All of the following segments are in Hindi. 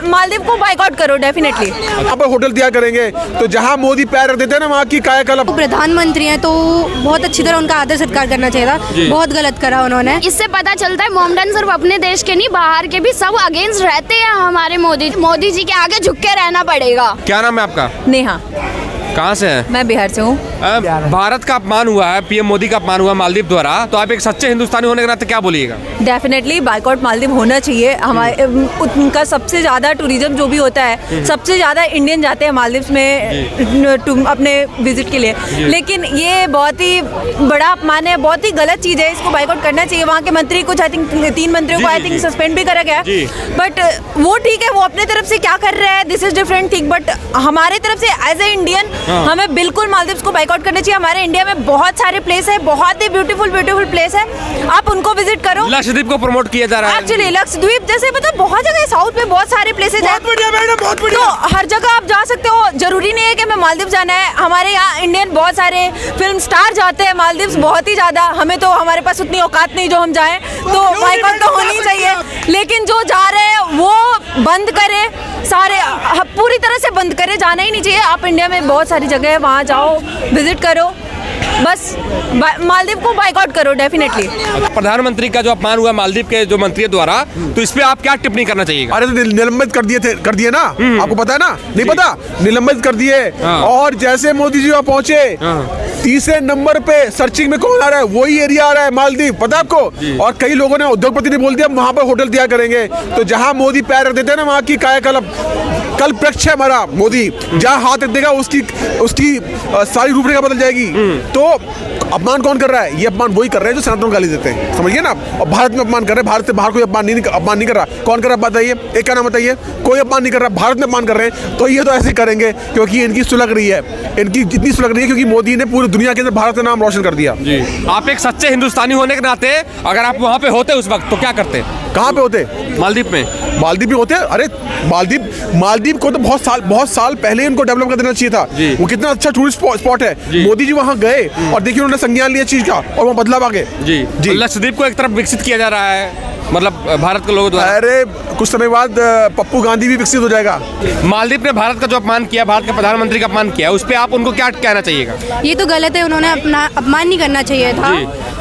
मालदीव को बाइकआउट करो डेफिनेटली। यहाँ पर होटल दिया करेंगे तो जहाँ मोदी पैर रख देते हैं ना वहाँ की कायाकल्प। प्रधानमंत्री हैं तो बहुत अच्छी तरह उनका आदर सत्कार करना चाहिए था, बहुत गलत करा उन्होंने। इससे पता चलता है मोमडन सिर्फ अपने देश के नहीं बाहर के भी सब अगेंस्ट रहते हैं हमारे मोदी जी के आगे झुक के रहना पड़ेगा। क्या नाम है आपका? नेहा। कहाँ से हैं? मैं बिहार से हूँ। भारत का अपमान हुआ है, पीएम मोदी का अपमान हुआ मालदीव द्वारा, तो आप एक सच्चे हिंदुस्तानी होने के नाते क्या बोलिएगा? डेफिनेटली बाइकआउट मालदीव होना चाहिए। हमारे उनका सबसे ज़्यादा टूरिज्म जो भी होता है, सबसे ज़्यादा इंडियन जाते हैं मालदीव में अपने विजिट के लिए, लेकिन ये बहुत ही बड़ा अपमान है, बहुत ही गलत चीज़ है, इसको बाइकआउट करना चाहिए। वहाँ के मंत्री कुछ आई थिंक 3 मंत्रियों को आई थिंक सस्पेंड भी करा गया, बट वो ठीक है, वो अपने तरफ से क्या कर रहे हैं this is different thing, but हमारे तरफ से एज ए इंडियन हमें बिल्कुल मालदीव को बाइकआउट करना चाहिए। हमारे इंडिया में बहुत सारे प्लेस है, बहुत ही ब्यूटीफुल प्लेस है, आप उनको विजिट करो। लक्षद्वीप को प्रमोट किया जा रहा है एक्चुअली लक्षद्वीप जैसे मतलब बहुत जगह साउथ में बहुत सारे प्लेसेस हैं, तो हर जगह आप जा सकते हो, जरूरी नहीं है कि हमें मालदीव जाना है। हमारे यहाँ इंडियन बहुत सारे फिल्म स्टार जाते हैं मालदीव, बहुत ही ज्यादा, हमें तो हमारे पास उतनी औकात नहीं जो हम जाएं, तो बाइकआउट तो होनी चाहिए, लेकिन जो जा रहे हैं वो बंद करें, सारे पूरी तरह से बंद करें, जाना ही नहीं चाहिए। आप इंडिया में बहुत सारी जगह है, वहाँ जाओ, विजिट करो, बस मालदीव को बाइकआउट करो डेफिनेटली। प्रधानमंत्री का जो अपमान हुआ मालदीव के जो मंत्रियों द्वारा, तो इस पे आप क्या टिप्पणी करना चाहिएगा? अरे निलंबित कर दिए ना, आपको पता है ना? नहीं पता? निलंबित कर दिए। और जैसे मोदी जी वहाँ पहुंचे, तीसरे नंबर पे सर्चिंग में कौन आ रहा है? वही एरिया आ रहा है मालदीव, पता है आपको? और कई लोगों ने, उद्योगपति ने बोल दिया वहां पर होटल दिया करेंगे, तो जहां मोदी पैर रख देते हैं ना वहां की कायाकल्प। कल वृक्ष है हमारा मोदी, जहां हाथ रख देगा उसकी सारी रूपरेखा बदल जाएगी। तो अपमान कौन कर रहा है? ये अपमान वही कर रहे हैं जो सनातन गाली देते हैं, समझिए ना। और भारत में अपमान कर रहे हैं, भारत से बाहर कोई अपमान नहीं कर रहा। कौन कर रहा है बताइए? एक का नाम बताइए। कोई अपमान नहीं कर रहा, भारत में अपमान कर रहे हैं, तो ये तो ऐसे करेंगे क्योंकि इनकी सुलग रही है, इनकी जितनी सुलग रही है क्योंकि मोदी ने पूरी दुनिया के अंदर भारत का नाम रोशन कर दिया। आप एक सच्चे हिंदुस्तानी होने के नाते अगर आप वहाँ पे होते उस वक्त तो क्या करते? कहाँ पे होते? मालदीव में। मालदीव में होते? अरे मालदीव को तो बहुत साल पहले उनको डेवलप कर देना चाहिए था। वो कितना अच्छा टूरिस्ट स्पॉट है। मोदी जी वहाँ गए और देखिए उन्होंने संज्ञान लिया चीज का और वो बदलाव आ गए। जी। लक्षद्वीप को एक तरफ विकसित किया जा रहा है, मतलब भारत के लोगों द्वारा। अरे कुछ समय बाद पप्पू गांधी भी विकसित हो जाएगा। मालदीव ने भारत का जो अपमान किया, भारत के प्रधानमंत्री का अपमान किया, उस पर आप उनको क्या कहना चाहिएगा? ये तो गलत है, उन्होंने अपना अपमान नहीं करना चाहिए था,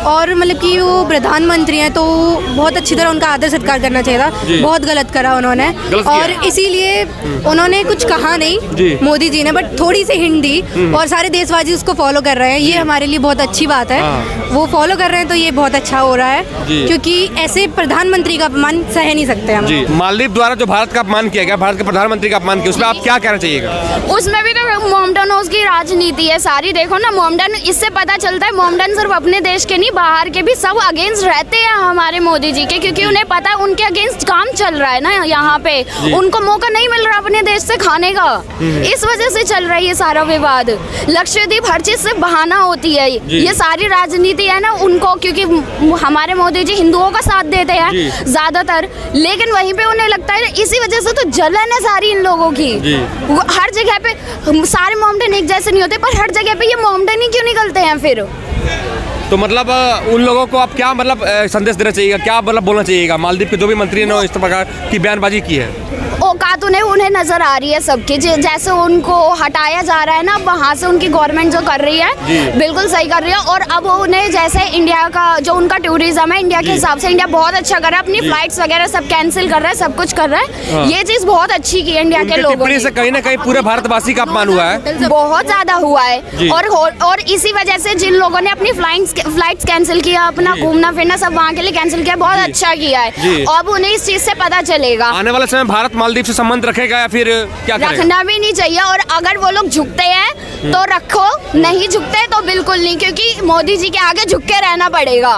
और मतलब कि वो प्रधानमंत्री हैं तो बहुत अच्छी तरह उनका आदर सत्कार करना चाहिए था, बहुत गलत करा उन्होंने, और इसीलिए उन्होंने कुछ कहा नहीं मोदी जी ने, बट थोड़ी सी हिंट दी और सारे देशवासी उसको फॉलो कर रहे हैं। ये हमारे लिए बहुत अच्छी बात है, वो फॉलो कर रहे हैं तो ये बहुत अच्छा हो रहा है, क्योंकि ऐसे प्रधानमंत्री का अपमान सह नहीं सकते हम। मालदीव द्वारा जो भारत का अपमान किया गया, भारत के प्रधानमंत्री का अपमान किया, उसमें आप क्या कहना चाहिएगा? उसमें भी तो मोमडनों की राजनीति है सारी, देखो ना मोमडन, इससे पता चलता है मोमडन सिर्फ अपने देश के नहीं बाहर के भी सब अगेंस्ट रहते हैं हमारे मोदी जी के, क्योंकि उन्हें पता है उनके अगेंस्ट काम चल रहा है ना यहाँ पे, उनको मौका नहीं मिल रहा अपने देश से खाने का, इस वजह से चल रहा है ये सारा विवाद। लक्षद्वीप हर चीज से बहाना होती है, ये सारी राजनीति है ना उनको, क्योंकि हमारे मोदी जी हिंदुओं का साथ देते हैं ज्यादातर, लेकिन वहीं पे उन्हें लगता है इसी वजह से तो जलन है सारी इन लोगों की। हर जगह पे सारे मोमडन एक जैसे नहीं होते, पर हर जगह पे ये मोमडन ही क्यों निकलते हैं फिर? तो मतलब उन लोगों को आप क्या मतलब संदेश देना चाहिएगा, क्या मतलब बोलना चाहिएगा? मालदीव के जो भी मंत्री ने इस प्रकार की बयानबाजी की है, औकात उन्हें नजर आ रही है सबकी, जैसे उनको हटाया जा रहा है ना वहाँ से, उनकी गवर्नमेंट जो कर रही है बिल्कुल सही कर रही है, और अब उन्हें जैसे इंडिया का जो उनका टूरिज्म है, इंडिया के हिसाब से इंडिया बहुत अच्छा कर रहा है, अपनी फ्लाइट्स वगैरह सब कैंसिल कर रहा है, सब कुछ कर रहा है, ये चीज बहुत अच्छी की है इंडिया के लोगों ने। से कहीं ना कहीं पूरे भारतवासी का अपमान हुआ है, बहुत ज्यादा हुआ है, और इसी वजह से जिन लोगों ने अपनी फ्लाइट्स कैंसिल किया, अपना घूमना फिरना सब वहाँ के लिए कैंसिल किया, बहुत अच्छा किया है, अब उन्हें इस चीज से पता चलेगा। आने वाले समय भारत मालदीव से संबंध रखेगा या फिर क्या करेगा? रखना भी नहीं चाहिए, और अगर वो लोग झुकते हैं तो रखो, नहीं झुकते तो बिल्कुल नहीं, क्योंकि मोदी जी के आगे झुक के रहना पड़ेगा।